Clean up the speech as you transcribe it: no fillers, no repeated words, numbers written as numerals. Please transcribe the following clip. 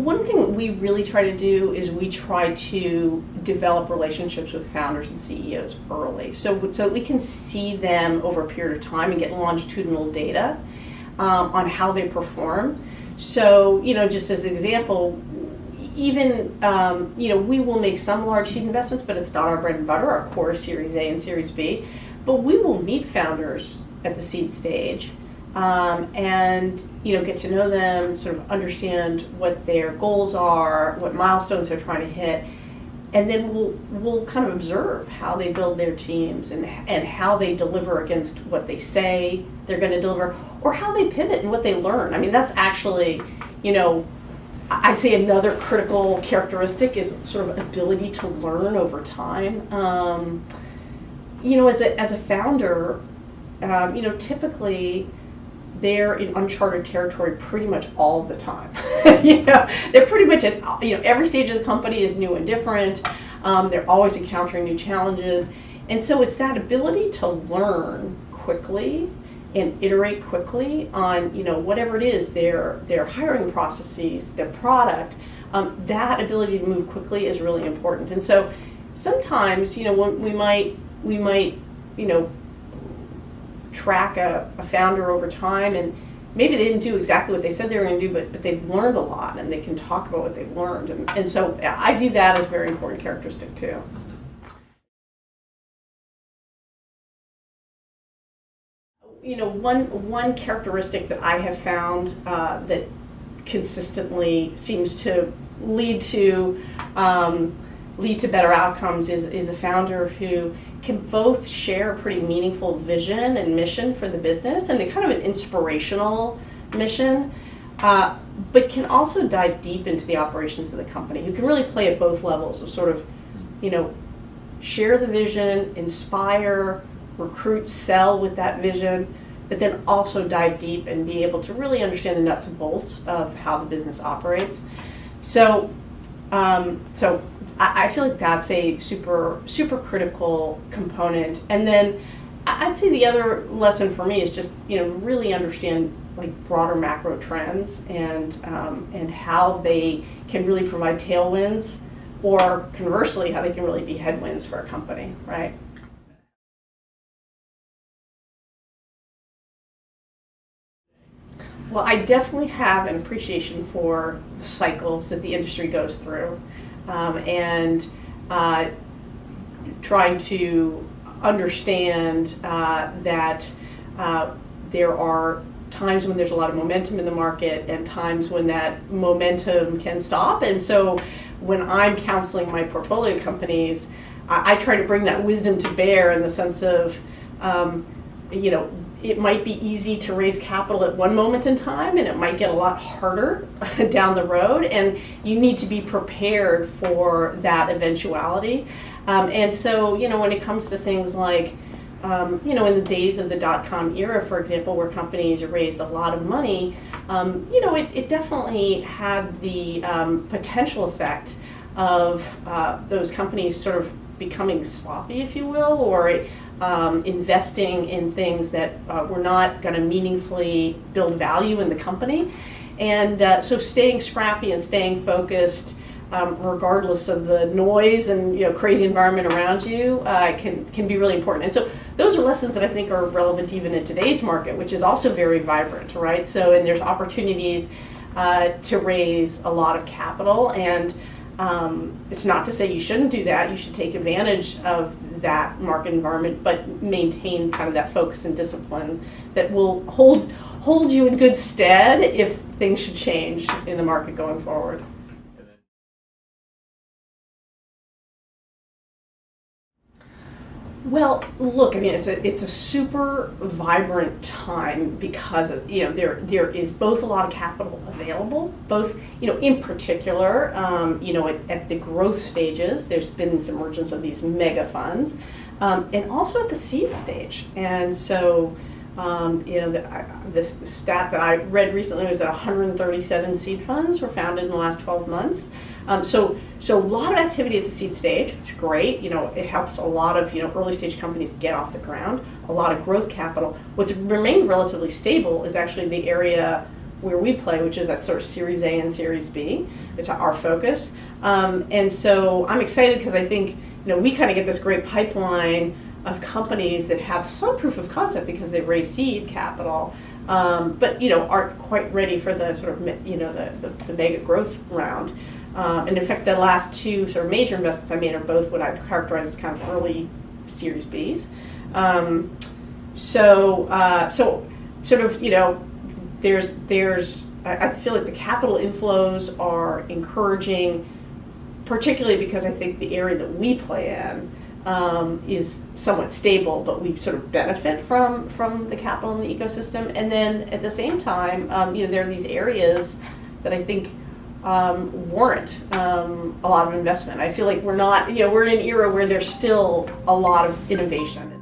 one thing we really try to do is we try to develop relationships with founders and CEOs early, so we can see them over a period of time and get longitudinal data on how they perform. So, just as an example, even, we will make some large seed investments, but it's not our bread and butter. Our core is Series A and Series B. But we will meet founders at the seed stage and, get to know them, sort of understand what their goals are, what milestones they're trying to hit. And then we'll kind of observe how they build their teams and how they deliver against what they say they're going to deliver, or how they pivot and what they learn. I mean, that's actually, I'd say another critical characteristic is sort of ability to learn over time. As a founder, typically they're in uncharted territory pretty much all the time. They're pretty much at, every stage of the company is new and different. They're always encountering new challenges. And so it's that ability to learn quickly and iterate quickly on, whatever it is, their hiring processes, their product. That ability to move quickly is really important. And so sometimes, when we might, track a founder over time, and maybe they didn't do exactly what they said they were going to do, but they've learned a lot and they can talk about what they've learned. And so I view that as a very important characteristic too. One characteristic that I have found that consistently seems to lead to better outcomes is a founder who can both share a pretty meaningful vision and mission for the business, and a kind of an inspirational mission, but can also dive deep into the operations of the company, who can really play at both levels of sort of, share the vision, inspire, recruit, sell with that vision, but then also dive deep and be able to really understand the nuts and bolts of how the business operates. So I feel like that's a super critical component. And then I'd say the other lesson for me is just, really understand like broader macro trends and how they can really provide tailwinds, or conversely, how they can really be headwinds for a company, right? Well, I definitely have an appreciation for the cycles that the industry goes through, and trying to understand that there are times when there's a lot of momentum in the market and times when that momentum can stop. And so when I'm counseling my portfolio companies, I try to bring that wisdom to bear in the sense of, it might be easy to raise capital at one moment in time, and it might get a lot harder down the road, and you need to be prepared for that eventuality. And so, when it comes to things like, in the days of the dot-com era, for example, where companies raised a lot of money, it definitely had the potential effect of those companies sort of becoming sloppy, if you will, or investing in things that were not going to meaningfully build value in the company. And so staying scrappy and staying focused, regardless of the noise and crazy environment around you, can be really important. And so those are lessons that I think are relevant even in today's market, which is also very vibrant, right? So, and there's opportunities to raise a lot of capital, and it's not to say you shouldn't do that. You should take advantage of that market environment, but maintain kind of that focus and discipline that will hold you in good stead if things should change in the market going forward. Well, look, I mean, it's a super vibrant time because of, there is both a lot of capital available, both, in particular, at the growth stages, there's been this emergence of these mega funds, and also at the seed stage. And so, this stat that I read recently was that 137 seed funds were founded in the last 12 months. So a lot of activity at the seed stage, which is great. It helps a lot of early stage companies get off the ground. A lot of growth capital. What's remained relatively stable is actually the area where we play, which is that sort of Series A and Series B. It's our focus. And so I'm excited because I think, we kind of get this great pipeline of companies that have some proof of concept because they've raised seed capital, but aren't quite ready for the sort of the mega growth round. And in fact, the last two sort of major investments I made are both what I'd characterize as kind of early Series Bs. So sort of I feel like the capital inflows are encouraging, particularly because I think the area that we play in is somewhat stable, but we sort of benefit from the capital in the ecosystem. And then at the same time, there are these areas that I think warrant a lot of investment. I feel like we're in an era where there's still a lot of innovation.